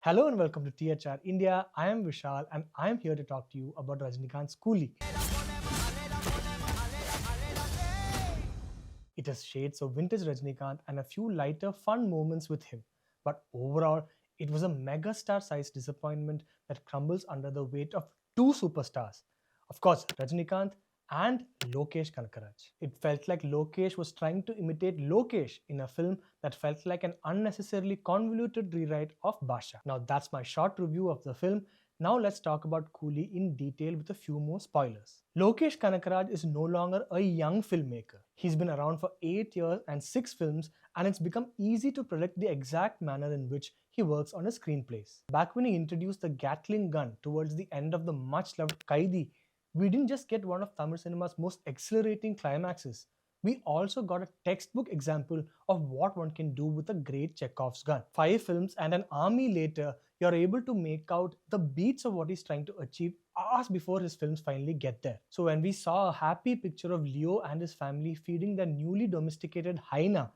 Hello and welcome to THR India. I am Vishal and I am here to talk to you about Rajinikanth's Coolie. It has shades of vintage Rajinikanth and a few lighter, fun moments with him. But overall, it was a mega-star-sized disappointment that crumbles under the weight of two superstars. Of course, Rajinikanth and Lokesh Kanagaraj. It felt like Lokesh was trying to imitate Lokesh in a film that felt like an unnecessarily convoluted rewrite of Baasha. Now that's my short review of the film. Now let's talk about Coolie in detail with a few more spoilers. Lokesh Kanagaraj is no longer a young filmmaker. He's been around for 8 years and 6 films, and it's become easy to predict the exact manner in which he works on his screenplays. Back when he introduced the Gatling gun towards the end of the much-loved Kaithi, we didn't just get one of Tamil cinema's most exhilarating climaxes. We also got a textbook example of what one can do with a great Chekhov's gun. 5 films and an army later, you're able to make out the beats of what he's trying to achieve hours before his films finally get there. So when we saw a happy picture of Leo and his family feeding their newly domesticated hyena,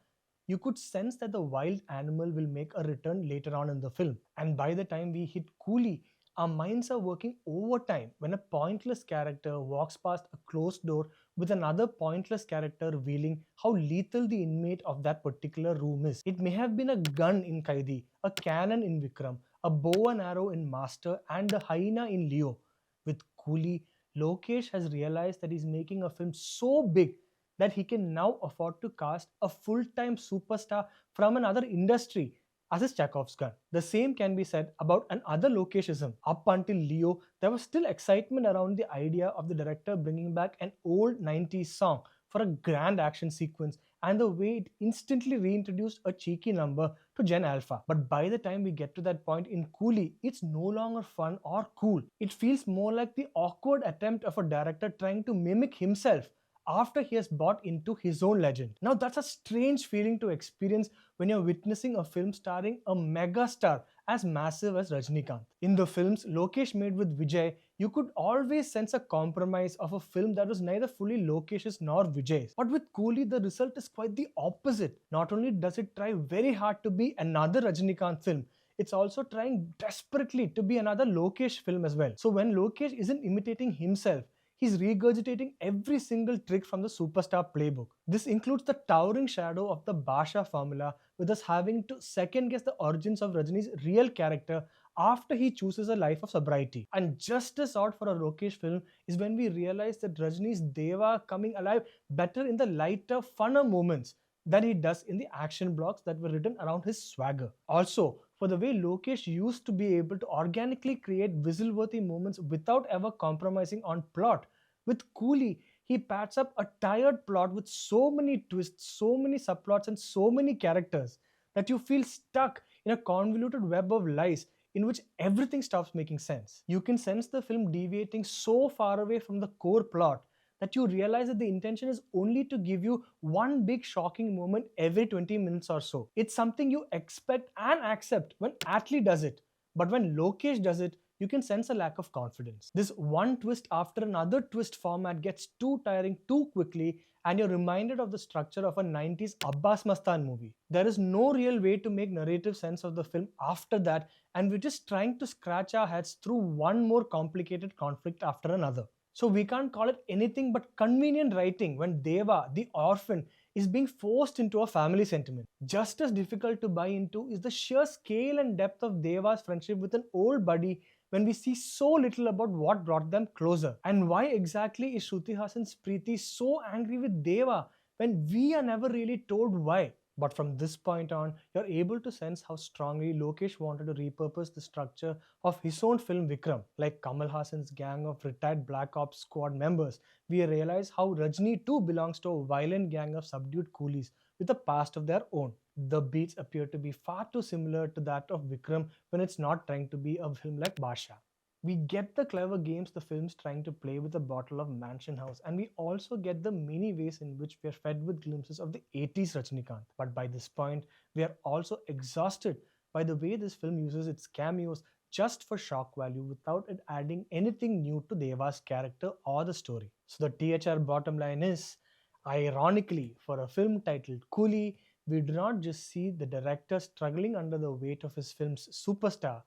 you could sense that the wild animal will make a return later on in the film. And by the time we hit Coolie, our minds are working overtime when a pointless character walks past a closed door with another pointless character revealing how lethal the inmate of that particular room is. It may have been a gun in Kaithi, a cannon in Vikram, a bow and arrow in Master, and a hyena in Leo. With Coolie, Lokesh has realized that he's making a film so big that he can now afford to cast a full-time superstar from another industry as his Chekhov's gun. The same can be said about another Lokeshism. Up until Leo, there was still excitement around the idea of the director bringing back an old 90s song for a grand action sequence and the way it instantly reintroduced a cheeky number to Gen Alpha. But by the time we get to that point in Coolie, it's no longer fun or cool. It feels more like the awkward attempt of a director trying to mimic himself after he has bought into his own legend. Now that's a strange feeling to experience when you're witnessing a film starring a megastar as massive as Rajinikanth. In the films Lokesh made with Vijay, you could always sense a compromise of a film that was neither fully Lokesh's nor Vijay's. But with Coolie, the result is quite the opposite. Not only does it try very hard to be another Rajinikanth film, it's also trying desperately to be another Lokesh film as well. So when Lokesh isn't imitating himself, he's regurgitating every single trick from the superstar playbook. This includes the towering shadow of the Baasha formula, with us having to second guess the origins of Rajini's real character after he chooses a life of sobriety. And just as odd for a Lokesh film is when we realize that Rajini's Deva coming alive better in the lighter, funner moments than he does in the action blocks that were written around his swagger. Also, for the way Lokesh used to be able to organically create whistle-worthy moments without ever compromising on plot, with Coolie, he packs up a tired plot with so many twists, so many subplots, and so many characters that you feel stuck in a convoluted web of lies in which everything stops making sense. You can sense the film deviating so far away from the core plot that you realize that the intention is only to give you one big shocking moment every 20 minutes or so. It's something you expect and accept when Atlee does it, but when Lokesh does it, you can sense a lack of confidence. This one twist after another twist format gets too tiring too quickly, and you're reminded of the structure of a 90s Abbas-Mustan movie. There is no real way to make narrative sense of the film after that, and we're just trying to scratch our heads through one more complicated conflict after another. So we can't call it anything but convenient writing when Deva, the orphan, is being forced into a family sentiment. Just as difficult to buy into is the sheer scale and depth of Deva's friendship with an old buddy when we see so little about what brought them closer. And why exactly is Shruti Haasan's Preeti so angry with Deva when we are never really told why? But from this point on, you're able to sense how strongly Lokesh wanted to repurpose the structure of his own film Vikram. Like Kamal Hassan's gang of retired Black Ops squad members, we realize how Rajni too belongs to a violent gang of subdued coolies with a past of their own. The beats appear to be far too similar to that of Vikram when it's not trying to be a film like Baasha. We get the clever games the film's trying to play with a bottle of Mansion House, and we also get the many ways in which we are fed with glimpses of the 80s Rajinikanth. But by this point, we are also exhausted by the way this film uses its cameos just for shock value without it adding anything new to Deva's character or the story. So the THR bottom line is, ironically, for a film titled Coolie, we do not just see the director struggling under the weight of his film's superstar,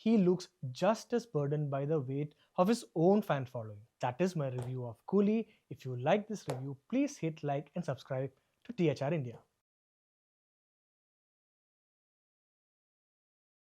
he looks just as burdened by the weight of his own fan following. That is my review of Coolie. If you like this review, please hit like and subscribe to THR India.